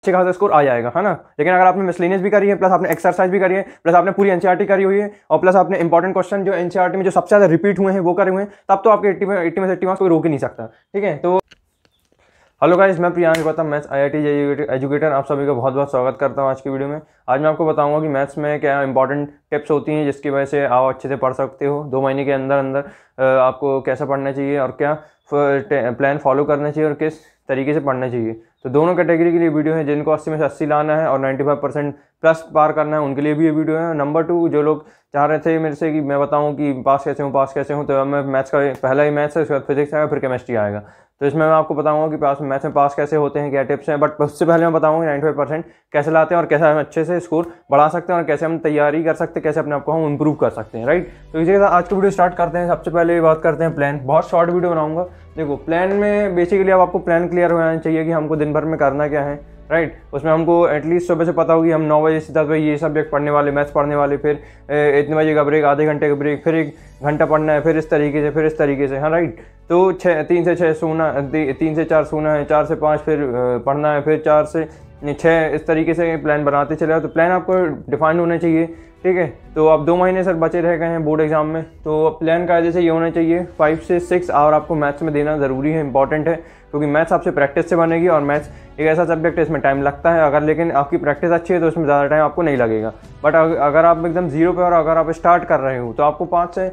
अच्छे खासा स्कोर आ जाएगा, है ना। लेकिन अगर आपने मिसलेनियस भी करी है, प्लस आपने एक्सरसाइज भी करी है, प्लस आपने पूरी एनसीईआरटी करी हुई है, और प्लस आपने इंपॉर्टेंट क्वेश्चन जो एनसीईआरटी में जो सबसे ज्यादा रिपीट हुए हैं वो करे हुए हैं, तब तो आपके 80 में से 80 मार्क्स कोई रोक ही नहीं सकता, ठीक है। तो हेलो गाइस, मैं Priyank Gautam, maths IIT educator, आप सभी का बहुत बहुत स्वागत करता हूं आज की वीडियो में। आज मैं आपको बताऊंगा कि मैथ्स में क्या इंपॉर्टेंट टिप्स होती हैं जिसकी वजह से आप अच्छे से पढ़ सकते हो। 2 महीने के अंदर अंदर आपको कैसा पढ़ना चाहिए और क्या प्लान फॉलो करना चाहिए और किस तरीके से पढ़ना चाहिए। तो दोनों कैटेगरी के लिए वीडियो है, जिनको 80 में से 80 लाना है और 95% प्लस पार करना है, उनके लिए भी ये वीडियो है। नंबर 2, जो लोग चाह रहे थे मेरे से कि मैं बताऊं कि पास कैसे हूं, तो मैं मैथ्स का पहला ही मैथ्स है, उसके बाद फिजिक्स आएगा, फिर केमिस्ट्री आएगा। तो इसमें मैं आपको बताऊंगा कि मैथ्स में पास कैसे होते हैं, क्या टिप्स हैं। बट उससे पहले मैं बताऊंगा 95% कैसे लाते हैं और कैसे हम अच्छे से स्कोर बढ़ा सकते हैं और कैसे हम तैयारी कर सकते हैं, कैसे अपने आप को हम इंप्रूव कर सकते हैं, राइट। तो इसी के साथ आज की वीडियो स्टार्ट करते हैं। सबसे पहले बात करते हैं प्लान। बहुत शॉर्ट वीडियो बनाऊंगा। देखो, प्लान में बेसिकली अब आपको प्लान क्लियर हो जाना चाहिए कि हमको दिन भर में करना क्या है, राइट। उसमें हमको एटलीस्ट सुबह से पता होगी हम 9 बजे से 10 बजे ये सब्जेक्ट पढ़ने वाले, मैथ्स पढ़ने वाले, फिर इतने बजे का ब्रेक, आधे घंटे का ब्रेक, फिर 1 घंटा पढ़ना है, फिर इस तरीके से, हाँ राइट। तो 3 से 6 सोना, 3 से 4 सोना है, 4 से 5 फिर पढ़ना है, फिर 4 से 6, इस तरीके से प्लान बनाते चले। तो प्लान आपको डिफाइंड होना चाहिए, ठीक है। तो अब 2 महीने सर बचे रह गए हैं बोर्ड एग्जाम में, तो प्लान का जैसे ये होना चाहिए 5 से 6 आवर आपको मैथ्स में देना ज़रूरी है, इंपॉर्टेंट है, क्योंकि मैथ्स आपसे प्रैक्टिस से बनेगी और मैथ्स एक ऐसा सब्जेक्ट है इसमें टाइम लगता है। अगर लेकिन आपकी प्रैक्टिस अच्छी है तो उसमें ज़्यादा टाइम आपको नहीं लगेगा। बट अगर आप एकदम जीरो पे और अगर आप स्टार्ट कर रहे हो तो आपको 5 से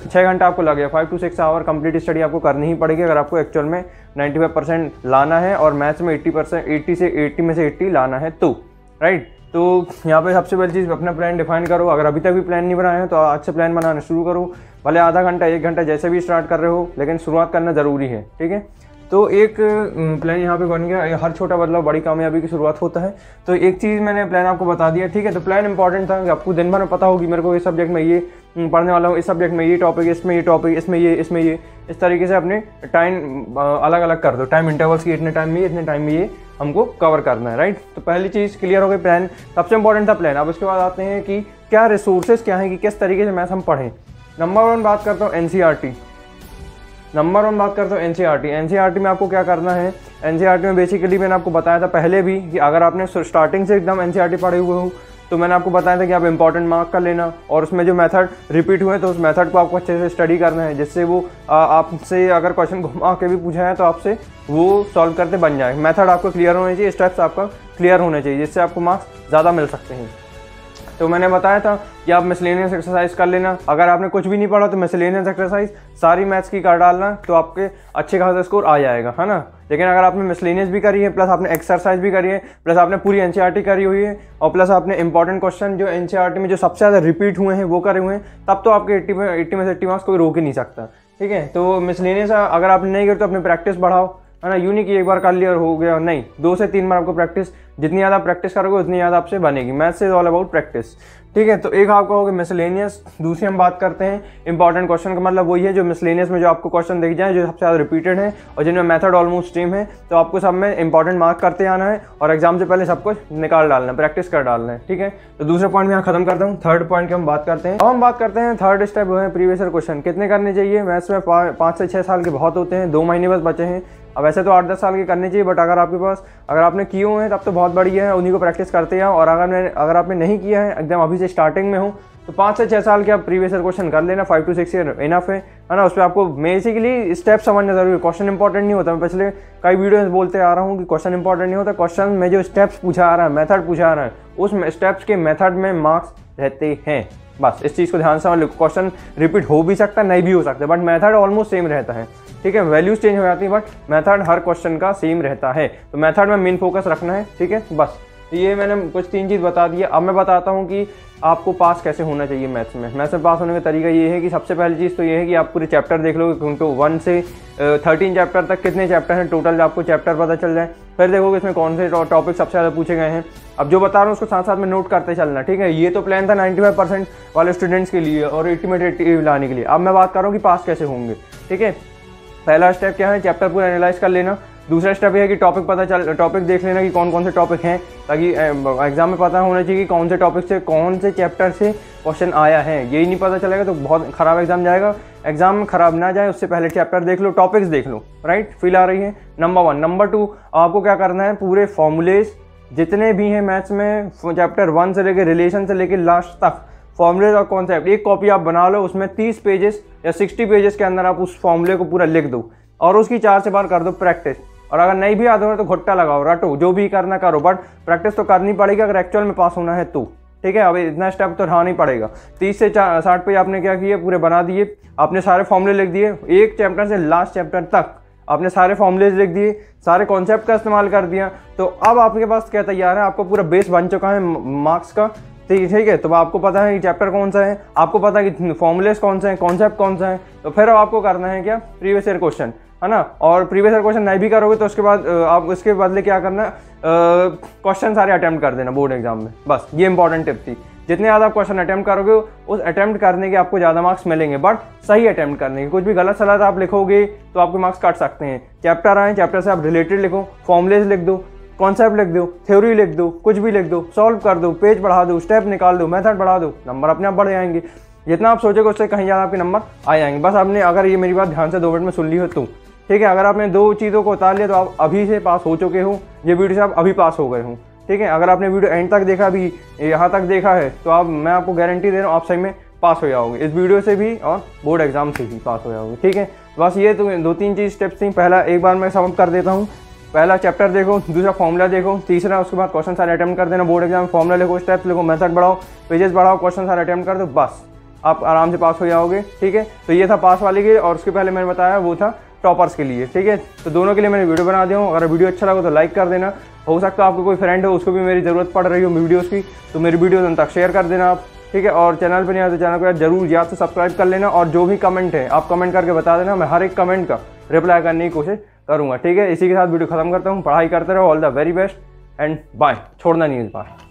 6 घंटा आपको लगेगा। 5 to 6 आवर कंप्लीट स्टडी आपको करनी ही पड़ेगी अगर आपको एक्चुअल में 95% लाना है और मैथ्स में 80 में से 80 लाना है तो, राइट। तो यहाँ पे सबसे पहली चीज़ अपना प्लान डिफाइन करो। अगर अभी तक भी प्लान नहीं बनाया है तो आज से प्लान बनाना शुरू करो। भले आधा घंटा 1 घंटा जैसे भी स्टार्ट कर रहे हो, लेकिन शुरुआत करना ज़रूरी है, ठीक है। तो एक प्लान यहाँ पे बन गया। हर छोटा बदलाव बड़ी कामयाबी की शुरुआत होता है। तो एक चीज़ मैंने प्लान आपको बता दिया, ठीक है। तो प्लान इंपॉर्टेंट था कि आपको दिन भर में पता होगी मेरे को इस सब्जेक्ट में ये पढ़ने वाला हूँ, इस सब्जेक्ट में ये टॉपिक, इसमें ये टॉपिक, इसमें ये, इस तरीके से अपने टाइम अलग अलग कर दो, टाइम इंटरवल्स की, इतने टाइम में ये हमको कवर करना है, राइट। तो पहली चीज़ क्लियर हो गई, प्लान सबसे इंपॉर्टेंट था प्लान। अब उसके बाद आते हैं कि क्या रिसोर्सेज क्या हैं, कि किस तरीके से मैथ्स हम पढ़ें। नंबर 1 बात करता हूँ एनसीईआरटी। एनसीईआरटी में आपको क्या करना है। एनसीईआरटी में बेसिकली मैंने आपको बताया था पहले भी कि अगर आपने स्टार्टिंग से एकदम एनसीईआरटी पढ़े हुए हो तो मैंने आपको बताया था कि आप इंपॉर्टेंट मार्क कर लेना और उसमें जो मेथड रिपीट हुए तो उस मेथड को आपको अच्छे से स्टडी करना है, जिससे वो आपसे अगर क्वेश्चन घुमा के भी पूछा है तो आपसे वो सॉल्व करते बन जाए। मेथड आपको क्लियर होना चाहिए, स्टेप्स आपका क्लियर होने चाहिए, जिससे आपको मार्क्स ज़्यादा मिल सकते हैं। तो मैंने बताया था कि आप मिसलेनियस एक्सरसाइज कर लेना। अगर आपने कुछ भी नहीं पढ़ा तो मिसलेनियस एक्सरसाइज सारी मैथ्स की कर डालना, तो आपके अच्छे खासा स्कोर आ जाएगा, है ना। लेकिन अगर आपने मिसलेनियस भी करी है, प्लस आपने एक्सरसाइज भी करी है, प्लस आपने पूरी एनसीईआरटी करी हुई है और प्लस आपने इंपॉर्टेंट क्वेश्चन जो एनसीईआरटी में जो सबसे ज़्यादा रिपीट हुए हैं वो करे हुए हैं, तब तो आपके 80 में से 80 मार्क्स कोई रोक ही नहीं सकता, ठीक है। तो मिसलेनियस अगर आपने नहीं करी तो अपनी प्रैक्टिस बढ़ाओ, है ना। यूँ नहीं कि एक बार कर लिया और हो गया, नहीं, 2 से 3 बार आपको प्रैक्टिस, जितनी ज़्यादा प्रैक्टिस करोगे उतनी ज़्यादा आपसे बनेगी। Maths is all about practice, ठीक है। तो एक आपका होगा मिसलेनियस। दूसरी हम बात करते हैं इंपॉर्टेंट क्वेश्चन का, मतलब वही है जो मिसलेनियस में जो आपको क्वेश्चन दिख जाए जो सबसे ज़्यादा रिपीटेड है और जिनमें मेथड ऑलमोस्ट सेम है, तो आपको सब में इंपॉर्टेंट मार्क करते आना है और एग्जाम से पहले सब कुछ निकाल डालना है, प्रैक्टिस कर डालना है, ठीक है। तो दूसरे पॉइंट में यहाँ खत्म करता हूँ। थर्ड पॉइंट की हम बात करते हैं। अब हम बात करते हैं थर्ड स्टेप वो है प्रीवियस ईयर क्वेश्चन कितने करने चाहिए। मैथ्स में 5 से 6 साल के बहुत होते हैं, 2 महीने बस बचे हैं। अब वैसे तो 8-10 साल के करने चाहिए, बट अगर आपने किए हुए हैं तब तो बहुत बढ़िया है, उन्हीं को प्रैक्टिस करते हैं। और अगर आपने नहीं किया है, एकदम अभी से स्टार्टिंग में हो, तो 5 से 6 साल के आप प्रीवियस ईयर क्वेश्चन कर लेना। 5 to 6 ईयर इनफ है ना। उस पर आपको बेसिकली स्टेप समझना जरूरी है। क्वेश्चन इंपॉर्टेंट नहीं होता, मैं पिछले कई वीडियोस बोलते आ रहा हूँ कि क्वेश्चन इंपॉर्टेंट नहीं होता, क्वेश्चन में जो स्टेप्स पूछा आ रहा है, मेथड पूछा आ रहा है, उस स्टेप्स के मेथड में मार्क्स रहते हैं। बस इस चीज़ को ध्यान से समझ लो। क्वेश्चन रिपीट हो भी सकता है, नहीं भी हो सकता, बट मेथड ऑलमोस्ट सेम रहता है, ठीक है। वैल्यूज चेंज हो जाती है बट मेथड हर क्वेश्चन का सेम रहता है। तो मेथड में मेन फोकस रखना है, ठीक है। बस ये मैंने कुछ 3 चीज़ बता दी है। अब मैं बताता हूँ कि आपको पास कैसे होना चाहिए मैथ्स में। मैथ्स में पास होने का तरीका ये है कि सबसे पहली चीज़ तो ये है कि आप पूरे चैप्टर देख लो, क्योंकि 1 से 13 चैप्टर तक कितने चैप्टर हैं टोटल, आपको चैप्टर पता चल जाए। फिर देखोगे इसमें कौन से टॉपिक सबसे ज़्यादा पूछे गए हैं। अब जो बता रहा हूँ उसको साथ साथ में नोट करते चलना, ठीक है। ये तो प्लान था 95% वाले स्टूडेंट्स के लिए और 80 में 80 लाने के लिए। अब मैं बात कर रहा हूँ कि पास कैसे होंगे, ठीक है। पहला स्टेप क्या है, चैप्टर पूरा एनालाइज कर लेना, दूसरा स्टेप ये है कि टॉपिक देख लेना कि कौन कौन से टॉपिक हैं, ताकि एग्जाम में पता होना चाहिए कि कौन से टॉपिक से कौन से चैप्टर से क्वेश्चन आया है। यही नहीं पता चलेगा तो बहुत ख़राब एग्जाम जाएगा। एग्जाम में ख़राब ना जाए उससे पहले चैप्टर देख लो, टॉपिक्स देख लो, राइट, फील आ रही है। नंबर 1। नंबर 2, आपको क्या करना है, पूरे फॉर्मूलेज जितने भी हैं मैथ्स में, चैप्टर 1 से लेकर रिलेशन से लेकर लास्ट तक, फॉर्मूलेज और कॉन्सेप्ट, एक कॉपी आप बना लो, उसमें 30 पेजेस या 60 पेजेस के अंदर आप उस फॉर्मूले को पूरा लिख दो और उसकी 4 से बार कर दो प्रैक्टिस। और अगर नहीं भी आता हो तो घुट्टा लगाओ, रटो, जो भी करना करो, बट प्रैक्टिस तो करनी पड़ेगी अगर एक्चुअल में पास होना है तो, ठीक है। अब इतना स्टेप तो रहा नहीं पड़ेगा। 30 से 60 पेज आपने क्या किए, पूरे बना दिए, आपने सारे फॉर्मूले लिख दिए, एक चैप्टर से लास्ट चैप्टर तक आपने सारे फॉर्मूलेज लिख दिए, सारे कॉन्सेप्ट का इस्तेमाल कर दिया, तो अब आपके पास क्या तैयार है, आपको पूरा बेस बन चुका है मार्क्स का, ठीक है। तो आपको पता है कि चैप्टर कौन सा है, आपको पता है कि फॉर्मूलेज कौन से हैं, कॉन्सेप्ट कौन सा है, तो फिर आपको करना है क्या, प्रीवियस ईयर क्वेश्चन, है ना। और प्रीवियस ईयर क्वेश्चन नहीं भी करोगे तो उसके बाद आप इसके बदले क्या करना, क्वेश्चन सारे अटेम्प्ट कर देना बोर्ड एग्जाम में, बस ये इंपॉर्टेंट टिप थी। जितने ज़्यादा आप क्वेश्चन अटेम्प्ट करोगे उस अटेम्प्ट करने के आपको ज़्यादा मार्क्स मिलेंगे, बट सही अटेम्प्ट करने के। कुछ भी गलत सलत आप लिखोगे तो आपके मार्क्स काट सकते हैं। चैप्टर आए, चैप्टर से आप रिलेटेड लिखो, फॉर्मूलेज लिख दो, कॉन्सेप्ट लिख दो, थ्योरी लिख दो, कुछ भी लिख दो, सॉल्व कर दो, पेज बढ़ा दो, स्टेप निकाल दो, मेथड बढ़ा दो, नंबर अपने आप बढ़ जाएंगे। जितना आप सोचोगे उससे कहीं ज़्यादा आपके नंबर आ जाएंगे। बस आपने अगर ये मेरी बात ध्यान से 2 मिनट में सुन ली हो तो, ठीक है। अगर आपने 2 चीज़ों को उतार लिया तो आप अभी से पास हो चुके हो, ये वीडियो से आप अभी पास हो गए हो, ठीक है। अगर आपने वीडियो एंड तक देखा, भी यहाँ तक देखा है, तो मैं आपको गारंटी दे रहा हूँ आप सही में पास हो जाओगे, इस वीडियो से भी और बोर्ड एग्जाम से भी पास हो जाओगे, ठीक है। बस ये तो 2-3 चीज़ स्टेप्स थी। पहला एक बार मैं समअप कर देता हूँ, पहला चैप्टर देखो, दूसरा फॉर्मूला देखो, तीसरा उसके बाद क्वेश्चन सारे अटेम्प्ट कर देना बोर्ड एग्जाम, फॉर्मूला लिखो, स्टेप्स लिखो, मेथड बढ़ाओ, पेजेस बढ़ाओ, क्वेश्चन सारे अटेम्प्ट कर दो, बस आप आराम से पास हो जाओगे, ठीक है। तो ये था पास वाले के, और उसके पहले मैंने बताया वो था टॉपर्स के लिए, ठीक है। तो दोनों के लिए मैंने वीडियो बना दिया हूँ। अगर वीडियो अच्छा लगा तो लाइक कर देना, हो सकता है आपको कोई फ्रेंड हो उसको भी मेरी ज़रूरत पड़ रही हो वीडियोज़ की, तो मेरी वीडियोज़ उन तक शेयर कर देना आप, ठीक है। और चैनल पर नहीं आया तो चैनल को जरूर याद से सब्सक्राइब कर लेना, और जो भी कमेंट है आप कमेंट करके बता देना, मैं हर एक कमेंट का रिप्लाई करने की कोशिश करूँगा, ठीक है। इसी के साथ वीडियो खत्म करता हूँ। पढ़ाई करते रहो, all the very best and bye. छोड़ना नहीं इस बार।